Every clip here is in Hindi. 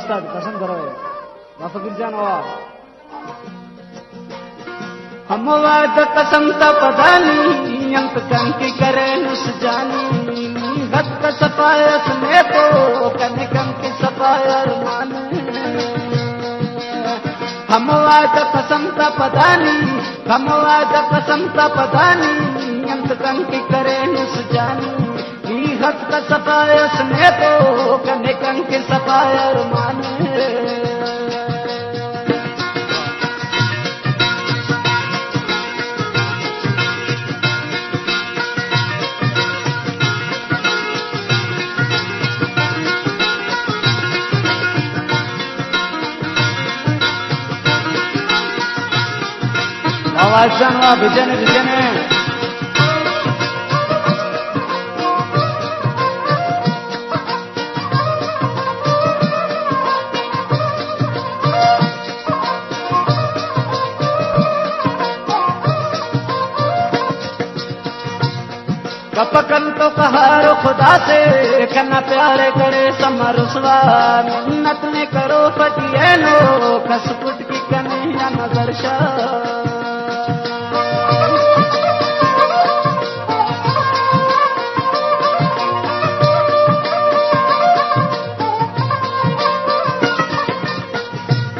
उस्ताद कसम करो ना फकीर जान हुआ हम वाद कसम ता पदानी अंक कंकी करे नुस जानी हक सफायत में तो कने कंकी सफायर मान हम वाद कसम ता पदानी हम वाद कसम ता पदानी अंक कंकी करे नुस जानी हक सफायत में तो कने कंकी सफायर मान आवाज जानवा भजन भजन कपकन तो कहारो खुदा से कन्ना प्यारे करे समरुसवा मिन्नत में करो फटिए नो खसपुट की कन्हैया नजर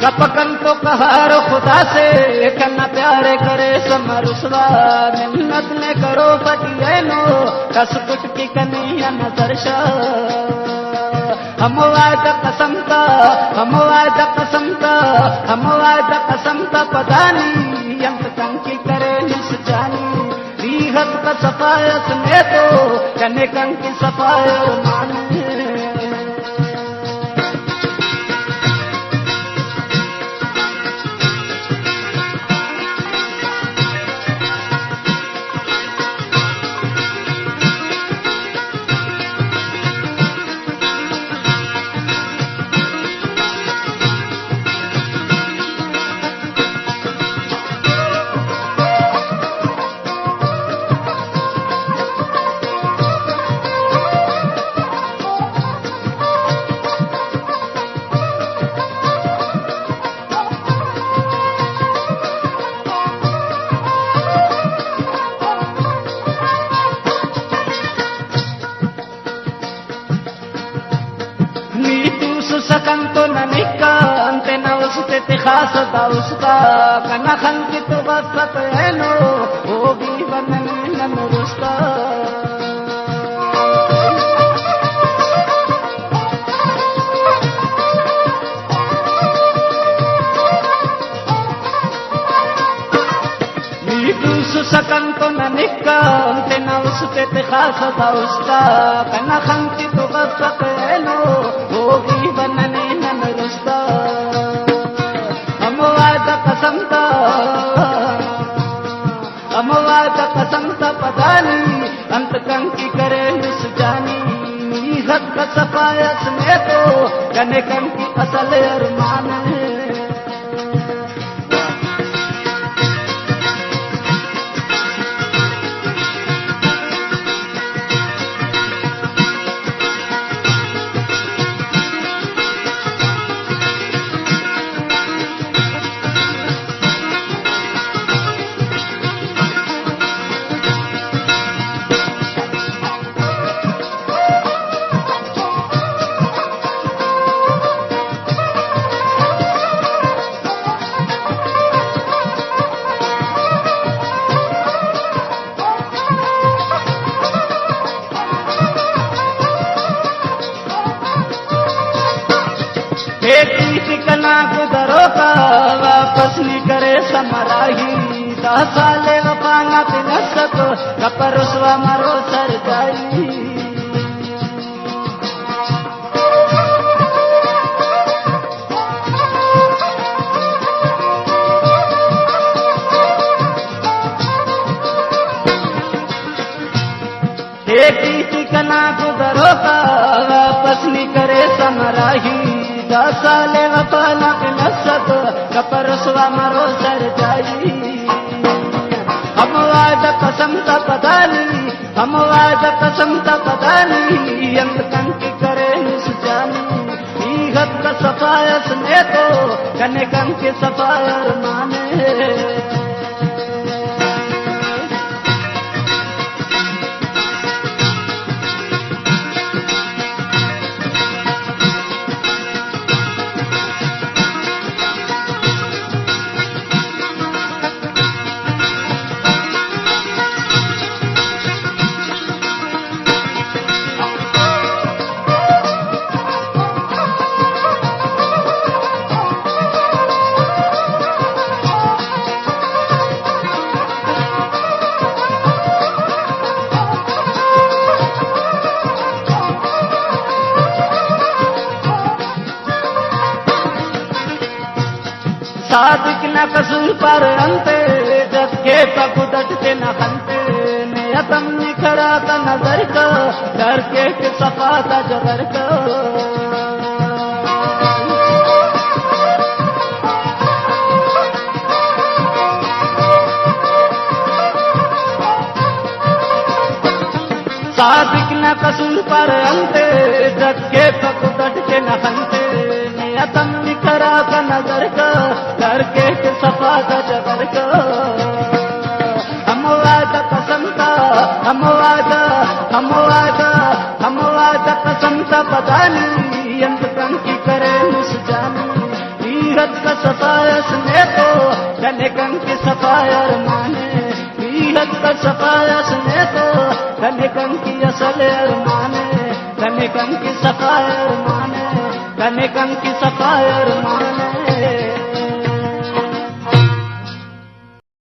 कपकन तो कहारो खुदा से कन्ना प्यारे करे समरुसवा मिन्नत में करो फटिए नो कसकुट की कन्हैया नजर हम वाद कसम ता हम वाद कसम ता हम वाद कसम ता पदानी अंत कंकी करे निस जानी दीहत का सफायत में तो कने कंकी सफायर मानी सकंतो ननिका अंते न उसते तिखास दा उसका कना खंकी तो वसत है नो वो भी बनने न रुस्ता सकंतो ननिका अंते न उसते तिखास दा उसका कना खंकी तो वसत है नो वो भी बनने न रुस्ता हम वाद कसम ता पदानी अंत कंकी करे निस जानी हक सफायत में तो कने कंकी असल अरमान कना गुदरो का वापस नहीं करे समराही 10 साले वफाना पिन सको कपरसवा मारो सर जाई कना गुदरो का वापस नहीं करे समराही 10 साले वफाना पिन सको कपरसवा मारो सर जाई हम वाद कसम ता पदानी हम वाद कसम ता पदानी अंत कंकी करे निस जानी हक सफायस ने तो कनिकन की सफायर माने सादिक न कसूर पर अंते जब के पग डटते न हंते नियतम निखरा का नजर का डर के सफा का जबर का सादिक न कसूर पर अंते जब के पग डटते न हंते नियतम निखरा का नजर का डर के सफा का जबर का हम वादा कसम का हम वादा कसम का पता नहीं अंत कंकी करे मुस जानी वीरत का सफायस ने तो कनिकन की सफायर माने वीरत का सफायस ने तो कनिकन की असल माने कनिकन की सफायर माने कनिकन की सफायर माने